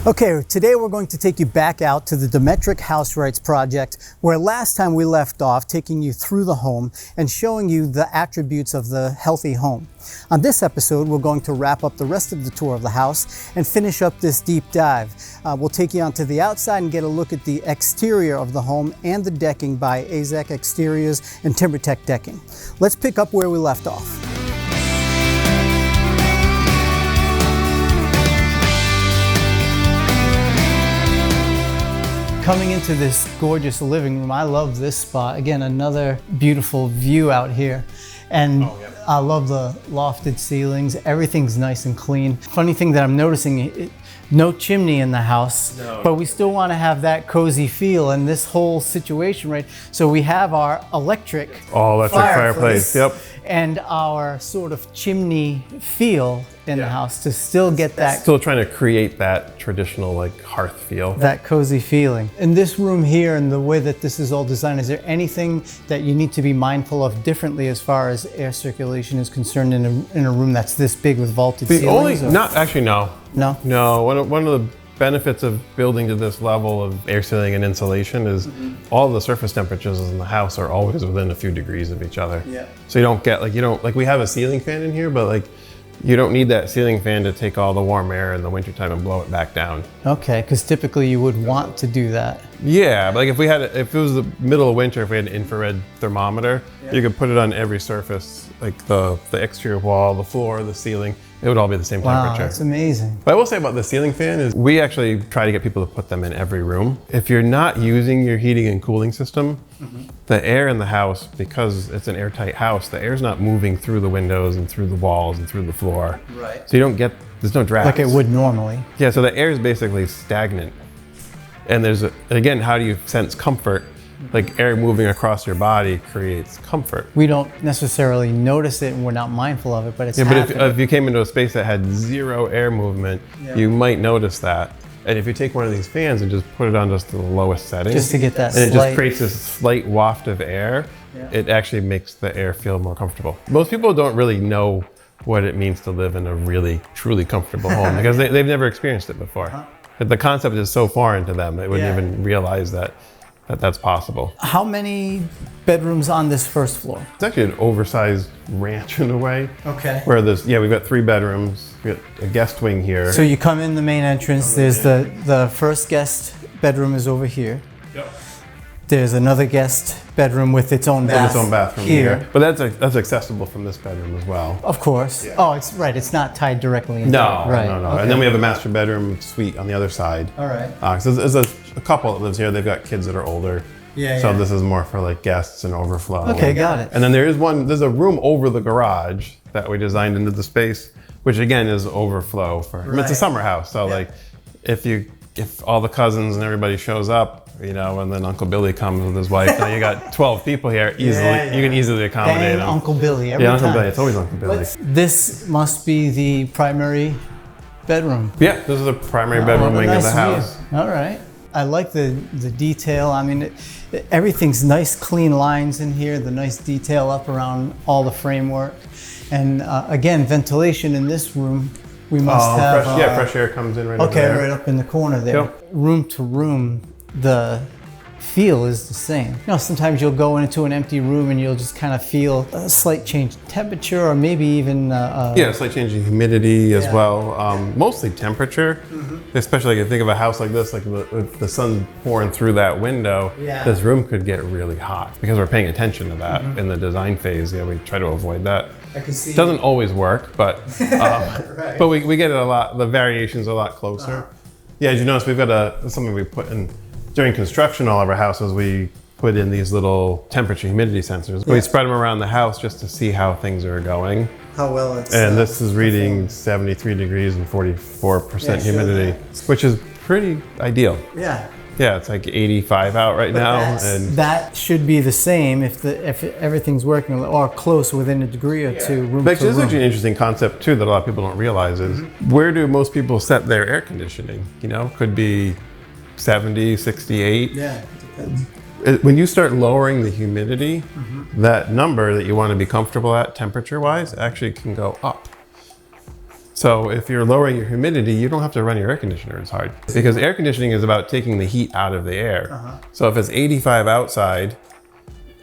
Okay, today we're going to take you back out to the DeMetrick Housewrights project, where last time we left off, taking you through the home and showing you the attributes of the healthy home. On this episode, we're going to wrap up the rest of the tour of the house and finish up this deep dive. We'll take you onto the outside and get a look at the exterior of the home and the decking by Azek Exteriors and TimberTech Decking. Let's pick up where we left off. Coming into this gorgeous living room, I love this spot. Again, another beautiful view out here. And I love the lofted ceilings. Everything's nice and clean. Funny thing that I'm noticing, no chimney in the house, but we still want to have that cozy feel in this whole situation, right? So we have our electric fireplace. Yep. And our sort of chimney feel in the house to still get that. Still trying to create that traditional like hearth feel. That cozy feeling. In this room here and the way that this is all designed, is there anything that you need to be mindful of differently as far as air circulation is concerned in a room that's this big with vaulted ceilings? No. One of the benefits of building to this level of air sealing and insulation is all the surface temperatures in the house are always within a few degrees of each other. Yeah. So you don't get like we have a ceiling fan in here, but like you don't need that ceiling fan to take all the warm air in the wintertime and blow it back down. Okay, because typically you would want to do that. Yeah, but like if it was the middle of winter, if we had an infrared thermometer, you could put it on every surface, like the exterior wall, the floor, the ceiling. It would all be the same temperature. Wow, that's amazing. What I will say about the ceiling fan is we actually try to get people to put them in every room. If you're not using your heating and cooling system, the air in the house, because it's an airtight house, the air's not moving through the windows and through the walls and through the floor. Right. So you don't get, there's no draft. Like it would normally. Yeah, so the air is basically stagnant. And again, how do you sense comfort? Like air moving across your body creates comfort. We don't necessarily notice it and we're not mindful of it, but it's happening. But if you came into a space that had zero air movement, you might notice that. And if you take one of these fans and just put it on just the lowest setting, just to get that and it just creates this slight waft of air, it actually makes the air feel more comfortable. Most people don't really know what it means to live in a really, truly comfortable home because they've never experienced it before. The concept is so foreign to them, they wouldn't even realize that's possible. How many bedrooms on this first floor? It's actually an oversized ranch in a way. Okay. Where we've got 3 bedrooms, we got a guest wing here. So you come in the main entrance, there's the first guest bedroom is over here. Yep. There's another guest bedroom with its own bathroom here. But that's accessible from this bedroom as well. Of course. Yeah. Oh, it's right. It's not tied directly into No. Okay. And then we have a master bedroom suite on the other side. All right. So there's a couple that lives here. They've got kids that are older. So this is more for like guests and overflow. Okay, got it. And then there's a room over the garage that we designed into the space, which again is overflow it's a summer house. So like if all the cousins and everybody shows up, and then Uncle Billy comes with his wife, now you got 12 people here, you can easily accommodate them. Uncle Billy every time. Uncle Billy, it's always Uncle Billy. This must be the primary bedroom. Yeah, this is the primary bedroom wing of the house. All right. I like the detail. I mean, everything's nice, clean lines in here, the nice detail up around all the framework. And again, ventilation in this room, we must have... fresh air comes in right over there. Okay, right up in the corner there. Yep. Room to room, the feel is the same. Sometimes you'll go into an empty room and you'll just kind of feel a slight change in temperature or maybe even... a slight change in humidity as well. Mostly temperature, especially if you think of a house like this, like the sun pouring through that window, this room could get really hot because we're paying attention to that in the design phase. We try to avoid that. I can see. It doesn't always work, but but we get it a lot. The variations are a lot closer. Yeah, as you notice, we've got something we put in during construction. All of our houses, we put in these little temperature humidity sensors. We spread them around the house just to see how things are going. How well it's. And this is reading 73 degrees and 44% humidity, which is pretty ideal. Yeah. Yeah, it's like 85 out right now. And that should be the same if everything's working or close within a degree or two. This is actually an interesting concept too that a lot of people don't realize is where do most people set their air conditioning? Could be 70, 68. Yeah. When you start lowering the humidity, that number that you want to be comfortable at temperature-wise actually can go up. So if you're lowering your humidity, you don't have to run your air conditioner as hard, because air conditioning is about taking the heat out of the air. So if it's 85 outside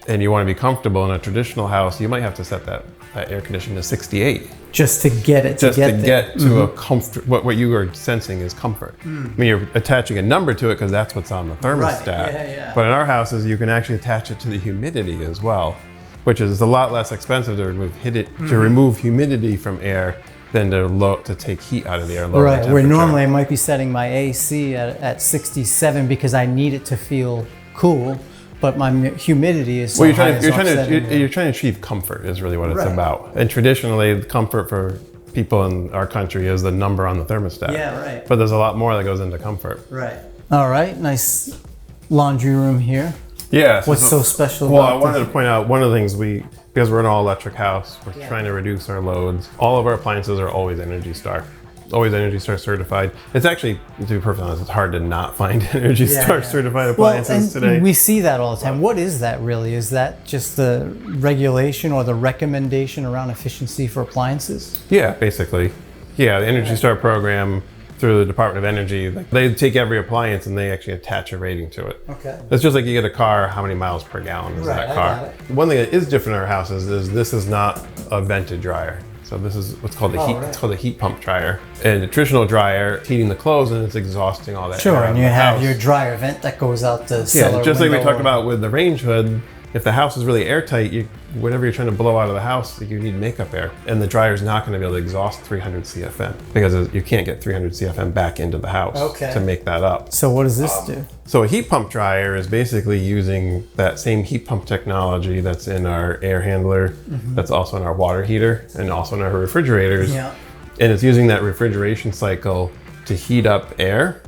and you want to be comfortable in a traditional house, you might have to set that air conditioner to 68. Just to get it Just to get to a comfort, what you are sensing is comfort. I mean, you're attaching a number to it because that's what's on the thermostat. Yeah. But in our houses, you can actually attach it to the humidity as well, which is a lot less expensive to remove humidity from air than to take heat out of the air. Right, where normally I might be setting my AC at 67 because I need it to feel cool, but my humidity is so you're high. You're trying to achieve comfort is really what it's about. And traditionally, the comfort for people in our country is the number on the thermostat. Yeah, right. But there's a lot more that goes into comfort. Right. All right, nice laundry room here. Yeah. What's so special about about I wanted to point out one of the things because we're an all electric house, we're trying to reduce our loads. All of our appliances are always Energy Star. Always Energy Star certified. It's actually, to be perfectly honest, it's hard to not find Energy Star certified appliances today. We see that all the time. What is that really? Is that just the regulation or the recommendation around efficiency for appliances? Yeah, basically. Yeah, the Energy Star program through the Department of Energy, they take every appliance and they actually attach a rating to it. Okay. It's just like you get a car, how many miles per gallon is that car? One thing that is different in our houses is this is not a vented dryer. So this is what's called it's called a heat pump dryer. And the traditional dryer, heating the clothes and it's exhausting all that air. And you have your dryer vent that goes out the cellar. Yeah, just like we talked about with the range hood, if the house is really airtight, whatever you're trying to blow out of the house, you need makeup air. And the dryer's not going to be able to exhaust 300 CFM because you can't get 300 CFM back into the house to make that up. So what does this do? So a heat pump dryer is basically using that same heat pump technology that's in our air handler, that's also in our water heater, and also in our refrigerators. Yeah. And it's using that refrigeration cycle to heat up air.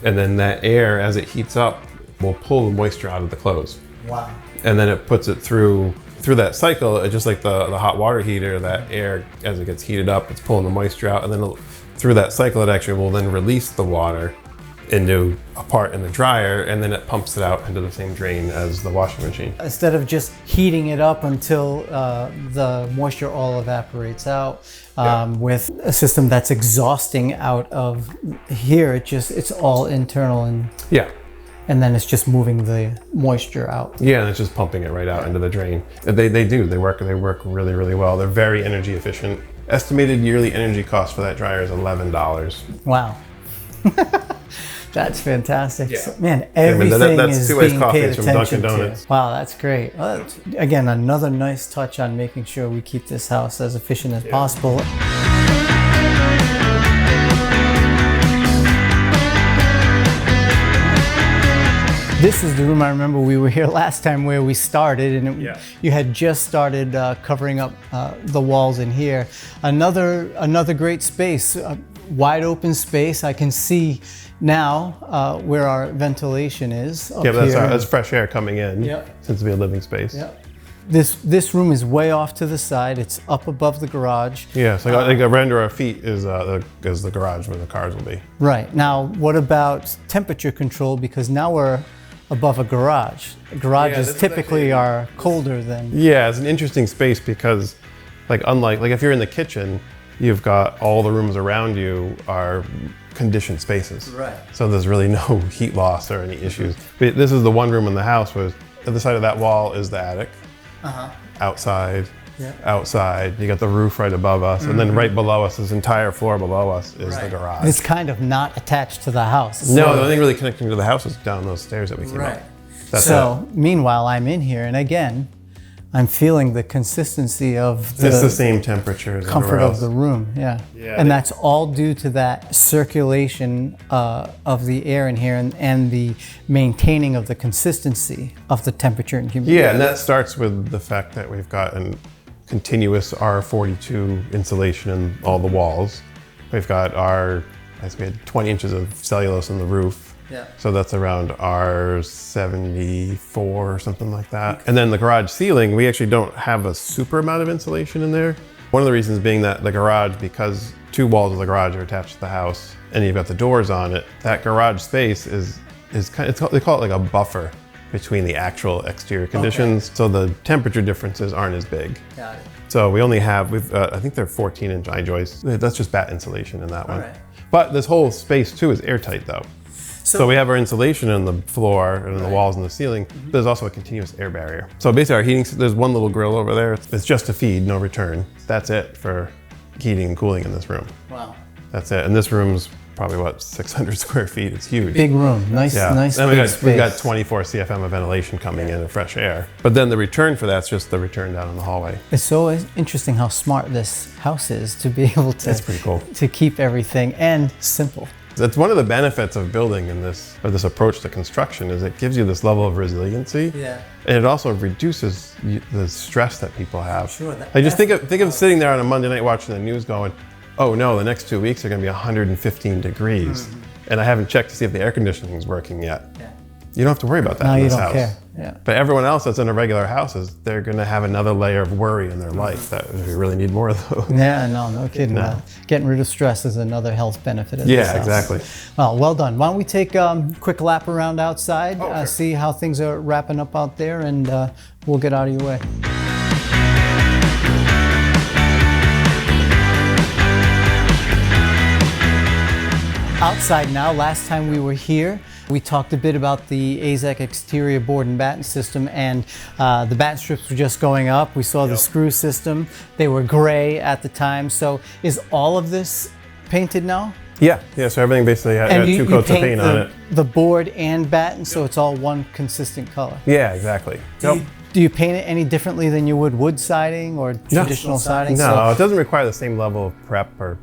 And then that air, as it heats up, will pull the moisture out of the clothes. Wow. And then it puts it through that cycle, just like the hot water heater, that air, as it gets heated up, it's pulling the moisture out. And then through that cycle, it actually will then release the water into a part in the dryer, and then it pumps it out into the same drain as the washing machine. Instead of just heating it up until the moisture all evaporates out, with a system that's exhausting out of here, it's all internal and then it's just moving the moisture out. Yeah, and it's just pumping it right out into the drain. They work really, really well. They're very energy efficient. Estimated yearly energy cost for that dryer is $11. Wow. That's fantastic. Yeah. Man, everything is being paid attention to. Wow, that's great. Well, again, another nice touch on making sure we keep this house as efficient as possible. This is the room I remember we were here last time where we started, and you had just started covering up the walls in here. Another great space, wide open space. I can see now where our ventilation is. But that's fresh air coming in. Since it'll be a living space. This room is way off to the side. It's up above the garage. Yeah, so like right under our feet is the garage where the cars will be. Right. Now, what about temperature control? Because now we're above a garage. Garages typically are colder than... Yeah, it's an interesting space because unlike if you're in the kitchen, you've got all the rooms around you are conditioned spaces. Right. So there's really no heat loss or any issues. But this is the one room in the house where at the side of that wall is the attic. Outside. Outside, you got the roof right above us, and then right below us, this entire floor below us is the garage. It's kind of not attached to the house. No, the only thing really connecting to the house is down those stairs that we came up. So, meanwhile, I'm in here, and again, I'm feeling the consistency of it's the same temperature as comfort of the room. And that's all due to that circulation of the air in here and the maintaining of the consistency of the temperature and humidity. Yeah, and that starts with the fact that we've got an continuous R42 insulation in all the walls. We've got we had 20 inches of cellulose in the roof. So that's around R74 or something like that. And then the garage ceiling, we actually don't have a super amount of insulation in there. One of the reasons being that the garage, because two walls of the garage are attached to the house and you've got the doors on it, that garage space is kind of, they call it like a buffer between the actual exterior conditions. So the temperature differences aren't as big. Got it. So we only have, I think they're 14-inch I-joists. That's just batt insulation in that one. Right. But this whole space too is airtight though. So we have our insulation in the floor and in the walls and the ceiling. There's also a continuous air barrier. So basically our heating, there's one little grill over there. It's just to feed, no return. That's it for heating and cooling in this room. Wow. That's it. And this room's probably what, 600 square feet. It's huge. Big room, nice, nice and big space. we've got 24 CFM of ventilation coming in and fresh air. But then the return for that's just the return down in the hallway. It's so interesting how smart this house is to be able to, That's pretty cool. to keep everything and simple. That's one of the benefits of building in this, or this approach to construction, is it gives you this level of resiliency. Yeah. And it also reduces the stress that people have. Sure. Like just think of sitting there on a Monday night watching the news going, oh no, the next 2 weeks are gonna be 115 degrees. And I haven't checked to see if the air conditioning is working yet. Yeah. You don't have to worry about that No, in you this don't house. care. Yeah. But everyone else that's in a regular houses, they're gonna have another layer of worry in their life that we really need more of those. Yeah, no kidding. No. Getting rid of stress is another health benefit of this house. Exactly. Well done. Why don't we take a quick lap around outside, Sure. see how things are wrapping up out there, and we'll get out of your way. Outside now, last time we were here, we talked a bit about the Azek Exterior board and batten system, and the batten strips were just going up. We saw the screw system. They were gray at the time. So is all of this painted now? Yeah, so everything basically had two coats of paint on it. The board and batten, so it's all one consistent color. Yeah, exactly. Do you paint it any differently than you would wood siding or traditional siding? No, it doesn't require the same level of prep or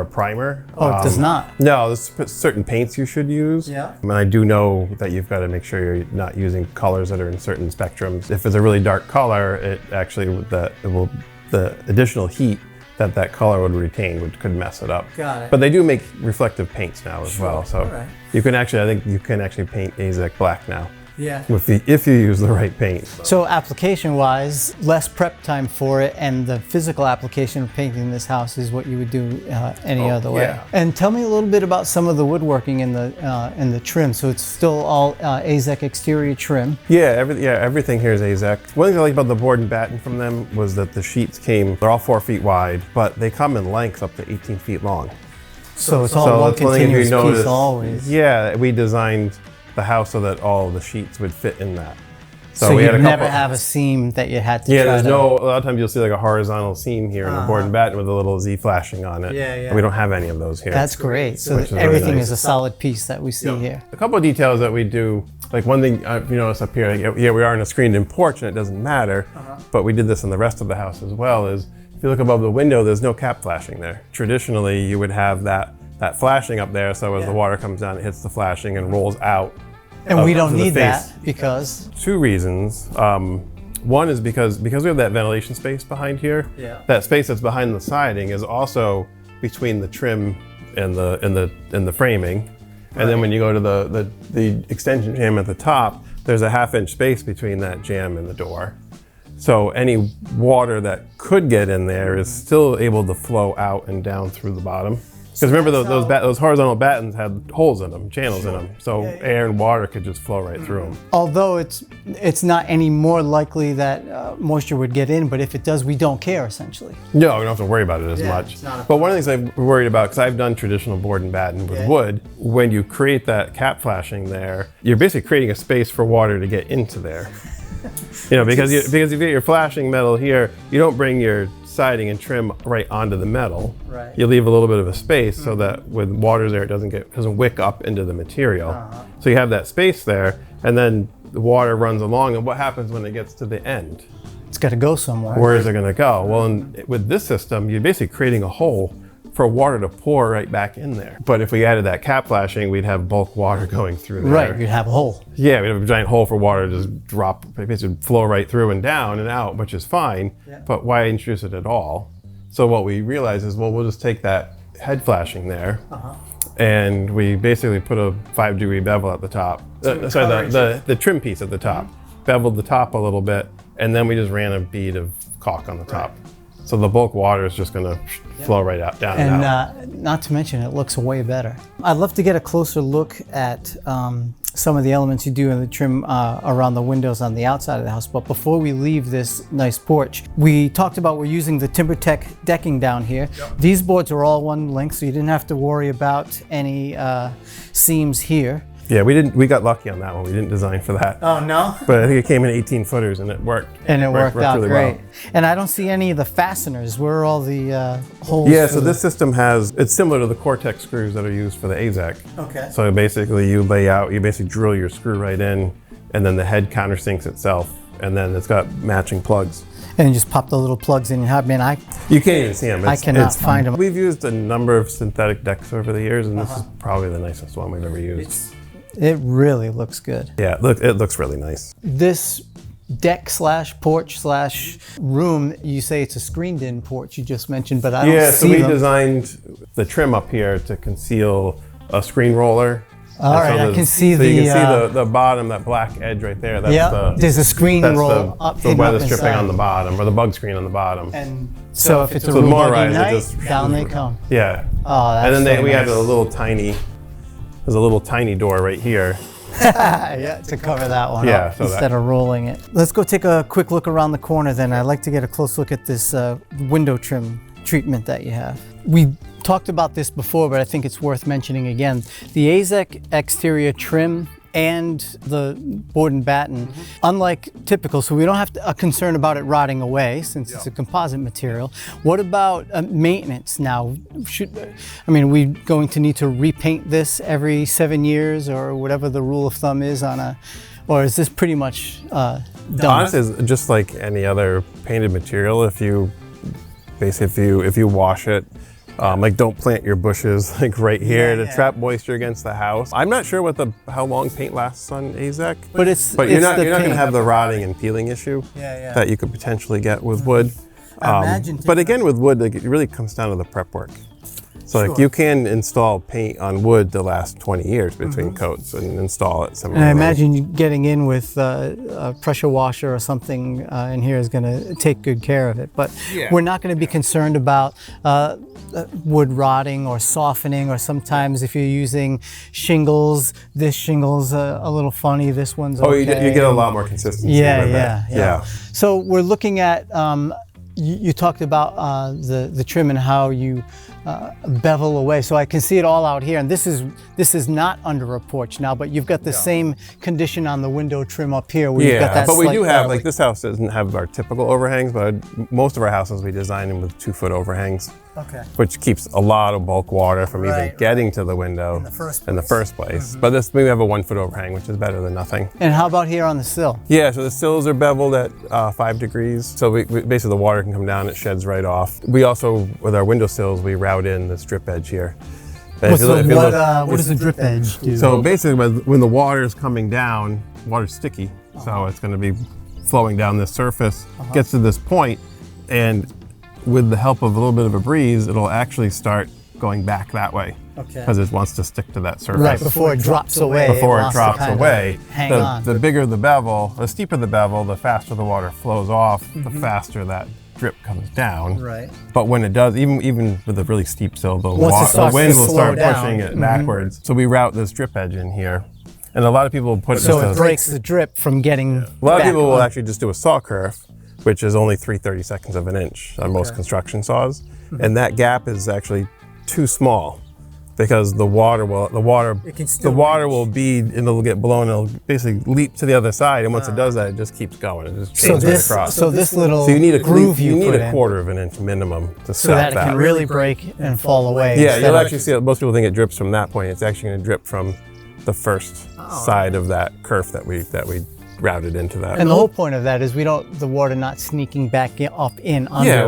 primer. Oh, it does not? No, there's certain paints you should use. Yeah. And I do know that you've got to make sure you're not using colors that are in certain spectrums. If it's a really dark color, it actually, the additional heat that color would retain could mess it up. Got it. But they do make reflective paints now as well. So Alright. you can actually, I think you can actually paint Azek black now. Yeah. If you use the right paint. So application-wise, less prep time for it, and the physical application of painting this house is what you would do any other way. Yeah. And tell me a little bit about some of the woodworking in the trim. So it's still all Azek Exterior trim. Yeah, everything here is Azek. One thing I like about the board and batten from them was that the sheets they're all 4 feet wide, but they come in length up to 18 feet long. So it's all one that's one thing if you continuous piece notice, always. Yeah, we designed the house so that all the sheets would fit in that. So we you had a never couple, have a seam that you had to Yeah, try there's to... a lot of times you'll see like a horizontal seam here in a board and batten with a little Z flashing on it. Yeah. And we don't have any of those here. That's great. So Which is everything really is a solid piece that we see here. A couple of details that we do, like one thing you notice up here, we are in a screened-in porch and it doesn't matter, but we did this in the rest of the house as well, is if you look above the window, there's no cap flashing there. Traditionally, you would have that flashing up there, so as the water comes down, it hits the flashing and rolls out. And we don't need that because... Two reasons. One is because we have that ventilation space behind here. Yeah. That space that's behind the siding is also between the trim and the framing. And then when you go to the extension jamb at the top, there's a 1/2 inch space between that jamb and the door. So any water that could get in there is still able to flow out and down through the bottom. Because remember those horizontal battens had holes in them, channels in them, so air and water could just flow right through them. Although it's not any more likely that moisture would get in, but if it does, we don't care essentially. No, we don't have to worry about it as Yeah, much. it's not a But one of the things I'm worried about, because I've done traditional board and batten with wood, when you create that cap flashing there, you're basically creating a space for water to get into there. Because if you get your flashing metal here, you don't bring your siding and trim right onto the metal. Right. You leave a little bit of a space so that with water there, it doesn't wick up into the material. So you have that space there, and then the water runs along, and what happens when it gets to the end? It's got to go somewhere. Where is it going to go? Well, with this system, you're basically creating a hole for water to pour right back in there. But if we added that cap flashing, we'd have bulk water going through there. Right, you'd have a hole. Yeah, we'd have a giant hole for water to just drop, basically flow right through and down and out, which is fine, but why introduce it at all? So what we realized is, well, we'll just take that head flashing there, and we basically put a 5-degree bevel at the top. The trim piece at the top. Beveled the top a little bit, and then we just ran a bead of caulk on the top. So the bulk water is just going to flow right out, down and out. And not to mention, it looks way better. I'd love to get a closer look at some of the elements you do in the trim around the windows on the outside of the house. But before we leave this nice porch, we talked about we're using the TimberTech decking down here. Yep. These boards are all one length, so you didn't have to worry about any seams here. Yeah, we got lucky on that one. We didn't design for that. Oh, no? But I think it came in 18 footers and it worked. And it worked out really great. well. And I don't see any of the fasteners. Where are all the holes? Yeah, so this system it's similar to the Cortex screws that are used for the Azek. Okay. So basically you basically drill your screw right in, and then the head countersinks itself, and then it's got matching plugs. And you just pop the little plugs in. I mean, you can't even see them. I cannot find them. We've used a number of synthetic decks over the years, and this is probably the nicest one we've ever used. It really looks good. Yeah, it looks really nice. This deck / porch / room, you say it's a screened-in porch you just mentioned, but I don't see them. Yeah, so we designed the trim up here to conceal a screen roller. All right, I can see so you can see the bottom, that black edge right there. That's there's a screen roll up the weather stripping on the bottom, or the bug screen on the bottom. And so if it's a real buggy night, down they come. Yeah. Oh, that's and then so we nice. have there's a little tiny door right here. Yeah, to cover that one up instead of rolling it. Let's go take a quick look around the corner then. I'd like to get a close look at this window trim treatment that you have. We talked about this before, but I think it's worth mentioning again. The Azek Exterior trim and the board and batten, unlike typical, so we don't have a concern about it rotting away since it's a composite material. What about maintenance now? Are we going to need to repaint this every 7 years or whatever the rule of thumb is or is this pretty much done? Honestly, it's just like any other painted material. If you wash it, like don't plant your bushes like right here to trap moisture against the house. I'm not sure how long paint lasts on Azek, but you're not going to have the rotting and peeling issue that you could potentially get with wood. But again, with wood, it really comes down to the prep work. So you can install paint on wood to last 20 years between coats and install it somewhere. And I imagine you getting in with a pressure washer or something in here is going to take good care of it. But we're not going to be concerned about wood rotting or softening, or sometimes if you're using shingles, this shingle's a little funny, this one's okay. Oh, you get a lot more consistency. Yeah. So we're looking at, you talked about the trim and how you bevel away. So I can see it all out here, and this is not under a porch now, but you've got the same condition on the window trim up here where you've got that but we do have, beveling. like this house doesn't have our typical overhangs, but most of our houses we design them with 2-foot overhangs. Okay. Which keeps a lot of bulk water from even getting to the window in the first place. But we have a 1-foot overhang, which is better than nothing. And how about here on the sill? Yeah, so the sills are beveled at 5 degrees. So we basically the water can come down, it sheds right off. We also, with our window sills, we route in this drip edge here. What does the drip edge do? So basically when the water is coming down, water's sticky. So it's going to be flowing down this surface, gets to this point, and with the help of a little bit of a breeze, it'll actually start going back that way. Okay. Because it wants to stick to that surface. Right, before it drops away. Before it drops away. Hang on. The bigger the bevel, the steeper the bevel, the faster the water flows off, the faster that drip comes down. Right. But when it does, even with a really steep sill, the wind will start pushing it backwards. So we route this drip edge in here. And a lot of people put it breaks the drip from getting A lot of people will actually just do a saw kerf, which is only 3/32 of an inch on most construction saws. And that gap is actually too small because the water will bead and it'll get blown. It'll basically leap to the other side, and once it does that, it just keeps going. It just chains right across. So this little you need a groove you need a 1/4 of an inch minimum to stop so that it can really break and fall away. Yeah, you'll actually see. Most people think it drips from that point. It's actually going to drip from the first side of that kerf that we routed into that. And the whole point of that is the water not sneaking back up in under. Yeah,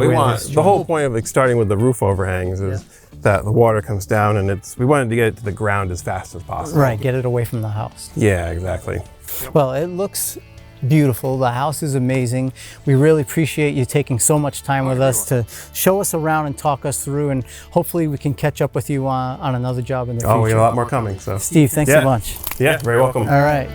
the whole point of starting with the roof overhangs is that the water comes down, and we wanted to get it to the ground as fast as possible. Right, get it away from the house. Yeah, exactly. Well, it looks beautiful. The house is amazing. We really appreciate you taking so much time with us to show us around and talk us through, and hopefully we can catch up with you on another job in the future. Oh, we got a lot more coming. So, Steve, thanks a bunch. Yeah, very welcome. All right.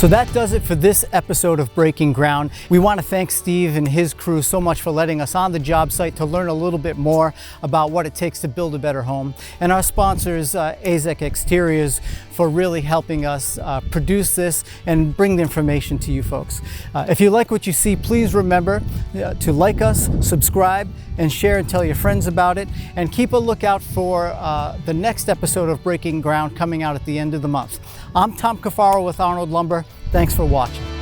So that does it for this episode of Breaking Ground. We want to thank Steve and his crew so much for letting us on the job site to learn a little bit more about what it takes to build a better home. And our sponsors, Azek Exteriors, for really helping us produce this and bring the information to you folks. If you like what you see, please remember to like us, subscribe, and share and tell your friends about it. And keep a lookout for the next episode of Breaking Ground coming out at the end of the month. I'm Tom Cafaro with Arnold Lumber. Thanks for watching.